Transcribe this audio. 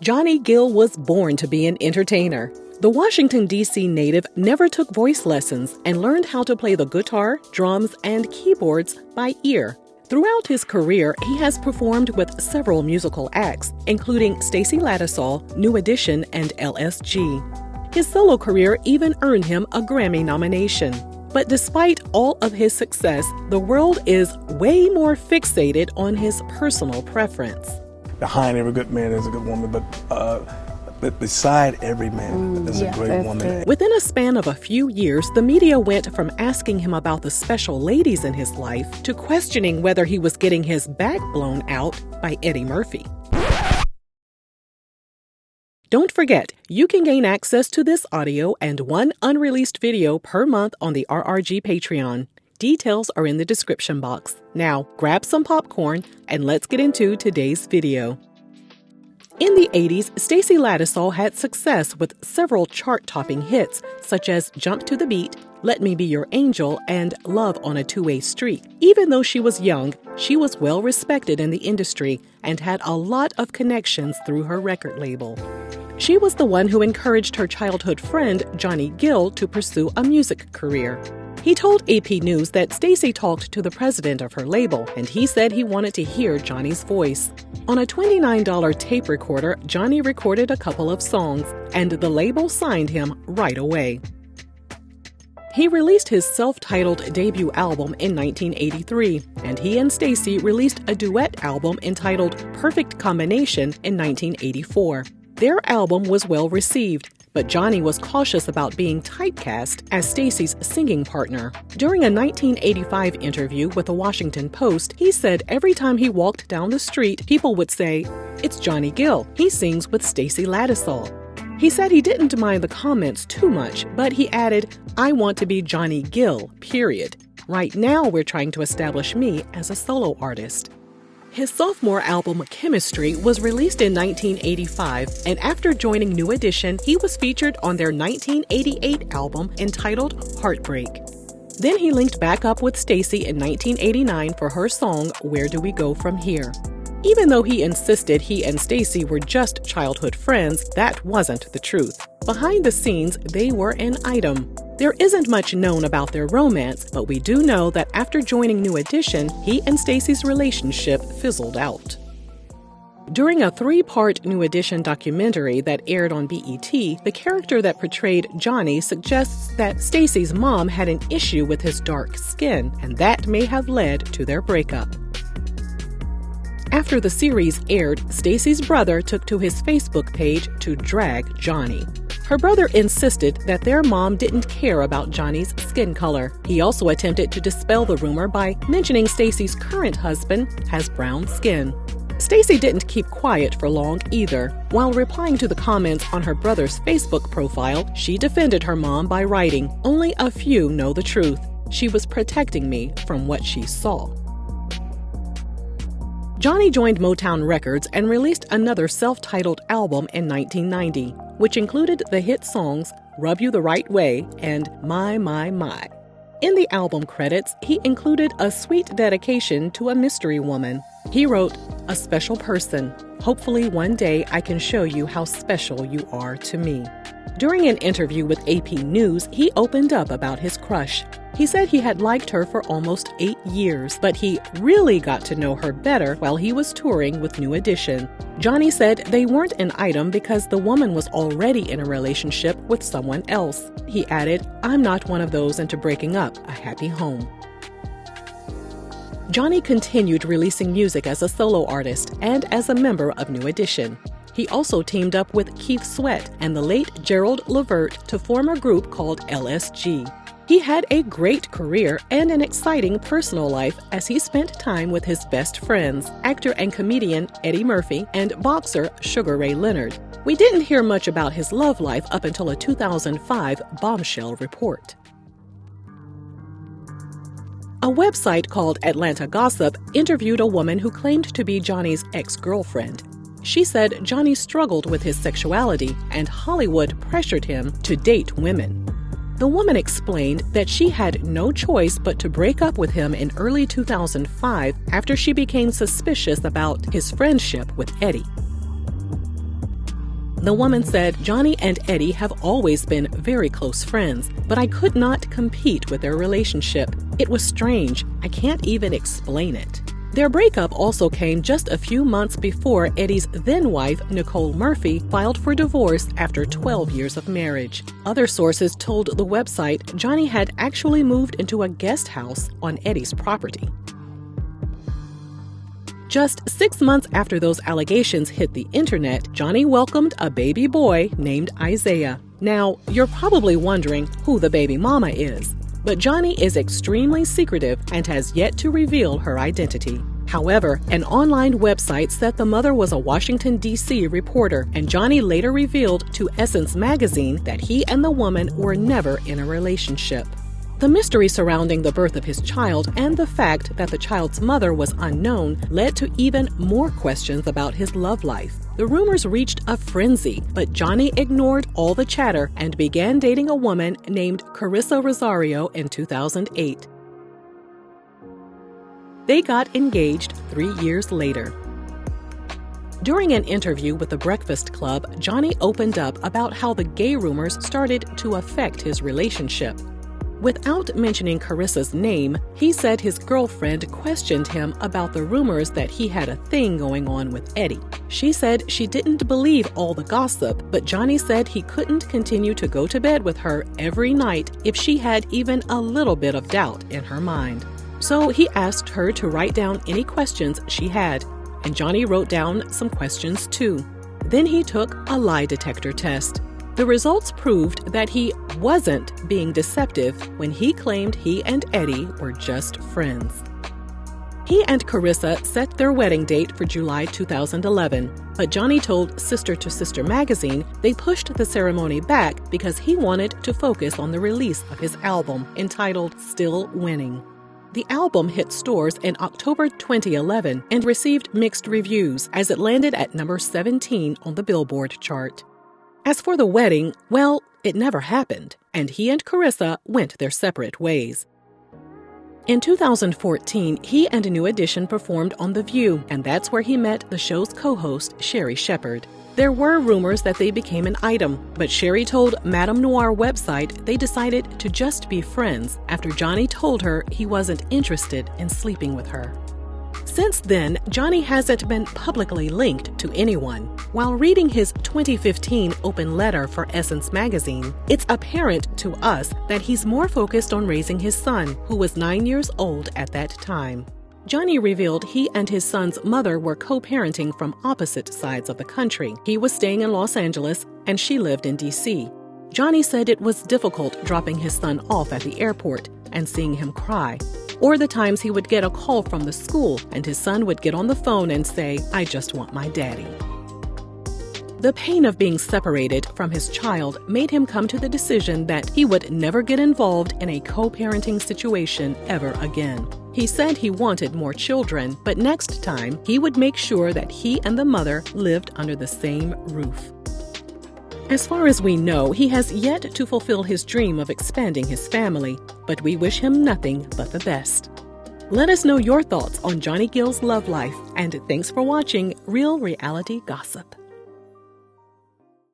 Johnny Gill was born to be an entertainer. The Washington, D.C. native never took voice lessons and learned how to play the guitar, drums, and keyboards by ear. Throughout his career, he has performed with several musical acts, including Stacy Lattisaw, New Edition, and LSG. His solo career even earned him a Grammy nomination. But despite all of his success, the world is way more fixated on his personal preference. Behind every good man is a good woman, but beside every man is a great woman. Within a span of a few years, the media went from asking him about the special ladies in his life to questioning whether he was getting his back blown out by Eddie Murphy. Don't forget, you can gain access to this audio and one unreleased video per month on the RRG Patreon. Details are in the description box. Now, grab some popcorn and let's get into today's video. In the 80s, Stacy Lattisaw had success with several chart-topping hits, such as Jump to the Beat, Let Me Be Your Angel, and Love on a Two-Way Street. Even though she was young, she was well respected in the industry and had a lot of connections through her record label. She was the one who encouraged her childhood friend, Johnny Gill, to pursue a music career. He told AP News that Stacy talked to the president of her label, and he said he wanted to hear Johnny's voice. On a $29 tape recorder, Johnny recorded a couple of songs, and the label signed him right away. He released his self-titled debut album in 1983, and he and Stacy released a duet album entitled Perfect Combination in 1984. Their album was well received, but Johnny was cautious about being typecast as Stacy's singing partner. During a 1985 interview with the Washington Post, he said every time he walked down the street, people would say, "It's Johnny Gill. He sings with Stacy Lattisaw." He said he didn't mind the comments too much, but he added, "I want to be Johnny Gill, period. Right now we're trying to establish me as a solo artist." His sophomore album, Chemistry, was released in 1985, and after joining New Edition, he was featured on their 1988 album entitled Heartbreak. Then he linked back up with Stacy in 1989 for her song, Where Do We Go From Here? Even though he insisted he and Stacy were just childhood friends, that wasn't the truth. Behind the scenes, they were an item. There isn't much known about their romance, but we do know that after joining New Edition, he and Stacy's relationship fizzled out. During a 3-part New Edition documentary that aired on BET, the character that portrayed Johnny suggests that Stacy's mom had an issue with his dark skin, and that may have led to their breakup. After the series aired, Stacy's brother took to his Facebook page to drag Johnny. Her brother insisted that their mom didn't care about Johnny's skin color. He also attempted to dispel the rumor by mentioning Stacy's current husband has brown skin. Stacy didn't keep quiet for long either. While replying to the comments on her brother's Facebook profile, she defended her mom by writing, "Only a few know the truth. She was protecting me from what she saw." Johnny joined Motown Records and released another self-titled album in 1990, which included the hit songs Rub You the Right Way and My, My, My. In the album credits, he included a sweet dedication to a mystery woman. He wrote, "A special person. Hopefully one day I can show you how special you are to me." During an interview with AP News, he opened up about his crush. He said he had liked her for almost 8 years, but he really got to know her better while he was touring with New Edition. Johnny said they weren't an item because the woman was already in a relationship with someone else. He added, "I'm not one of those into breaking up a happy home." Johnny continued releasing music as a solo artist and as a member of New Edition. He also teamed up with Keith Sweat and the late Gerald Levert to form a group called LSG. He had a great career and an exciting personal life as he spent time with his best friends, actor and comedian Eddie Murphy and boxer Sugar Ray Leonard. We didn't hear much about his love life up until a 2005 bombshell report. A website called Atlanta Gossip interviewed a woman who claimed to be Johnny's ex-girlfriend. She said Johnny struggled with his sexuality and Hollywood pressured him to date women. The woman explained that she had no choice but to break up with him in early 2005 after she became suspicious about his friendship with Eddie. The woman said, Johnny and Eddie have always been very close friends, but I could not compete with their relationship. It was strange. I can't even explain it. Their breakup also came just a few months before Eddie's then-wife, Nicole Murphy, filed for divorce after 12 years of marriage. Other sources told the website Johnny had actually moved into a guest house on Eddie's property. Just 6 months after those allegations hit the internet, Johnny welcomed a baby boy named Isaiah. Now, you're probably wondering who the baby mama is. But Johnny is extremely secretive and has yet to reveal her identity. However, an online website said the mother was a Washington, D.C. reporter, and Johnny later revealed to Essence magazine that he and the woman were never in a relationship. The mystery surrounding the birth of his child and the fact that the child's mother was unknown led to even more questions about his love life. The rumors reached a frenzy, but Johnny ignored all the chatter and began dating a woman named Carissa Rosario in 2008. They got engaged 3 years later. During an interview with The Breakfast Club, Johnny opened up about how the gay rumors started to affect his relationship. Without mentioning Carissa's name, he said his girlfriend questioned him about the rumors that he had a thing going on with Eddie. She said she didn't believe all the gossip, but Johnny said he couldn't continue to go to bed with her every night if she had even a little bit of doubt in her mind. So he asked her to write down any questions she had, and Johnny wrote down some questions too. Then he took a lie detector test. The results proved that he wasn't being deceptive when he claimed he and Eddie were just friends. He and Carissa set their wedding date for July 2011, but Johnny told Sister to Sister magazine they pushed the ceremony back because he wanted to focus on the release of his album entitled Still Winning. The album hit stores in October 2011 and received mixed reviews as it landed at number 17 on the Billboard chart. As for the wedding, well, it never happened, and he and Carissa went their separate ways. In 2014, he and New Edition performed on The View, and that's where he met the show's co-host, SHERRI Shepherd. There were rumors that they became an item, but SHERRI told Madame Noir website they decided to just be friends after Johnny told her he wasn't interested in sleeping with her. Since then, Johnny hasn't been publicly linked to anyone. While reading his 2015 open letter for Essence magazine, it's apparent to us that he's more focused on raising his son, who was 9 years old at that time. Johnny revealed he and his son's mother were co-parenting from opposite sides of the country. He was staying in Los Angeles, and she lived in D.C. Johnny said it was difficult dropping his son off at the airport and seeing him cry, or the times he would get a call from the school and his son would get on the phone and say, "I just want my daddy." The pain of being separated from his child made him come to the decision that he would never get involved in a co-parenting situation ever again. He said he wanted more children, but next time he would make sure that he and the mother lived under the same roof. As far as we know, he has yet to fulfill his dream of expanding his family, but we wish him nothing but the best. Let us know your thoughts on Johnny Gill's love life, and thanks for watching Real Reality Gossip.